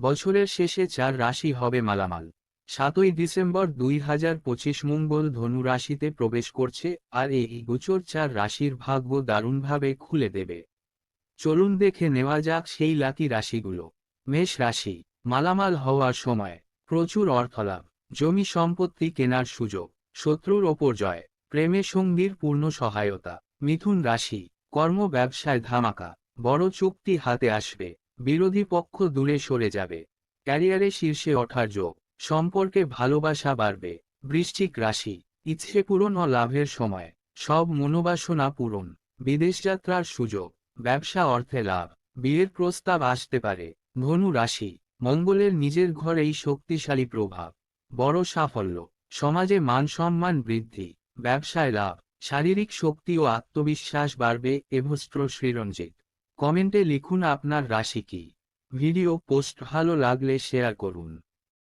বছরের শেষে 4 রাশি হবে মালামাল। 7ই ডিসেম্বর 2025 মঙ্গল ধনু রাশিতে প্রবেশ করছে, আর এই গোচর 4 রাশির ভাগ্য দারুণভাবে খুলে দেবে। চলুন দেখে নেওয়া যাক সেই লাকি রাশিগুলো। মেষ রাশি, মালামাল হওয়ার সময়, প্রচুর অর্থলাভ, জমি সম্পত্তি কেনার সুযোগ, শত্রুর ওপর জয়, প্রেমে সঙ্গীর পূর্ণ সহায়তা। মিথুন রাশি, কর্ম ব্যবসায় ধামাকা, বড় চুক্তি হাতে আসবে, বিরোধী পক্ষ দূরে সরে যাবে, ক্যারিয়ারে শীর্ষে ওঠার যোগ, সম্পর্কে ভালোবাসা বাড়বে। বৃশ্চিক রাশি, ইচ্ছে পূরণ ও লাভের সময়, সব মনোবাসনা পূরণ, বিদেশযাত্রার সুযোগ, ব্যবসা অর্থে লাভ, বিয়ের প্রস্তাব আসতে পারে। ধনু রাশি, মঙ্গলের নিজের ঘরেই শক্তিশালী প্রভাব, বড় সাফল্য, সমাজে মান সম্মান বৃদ্ধি, ব্যবসায় লাভ, শারীরিক শক্তি ও আত্মবিশ্বাস বাড়বে। এবস্ত্র শ্রীরঞ্জিত। কমেন্টে লিখুন আপনার রাশি কি। ভিডিও পোস্ট ভালো লাগলে শেয়ার করুন।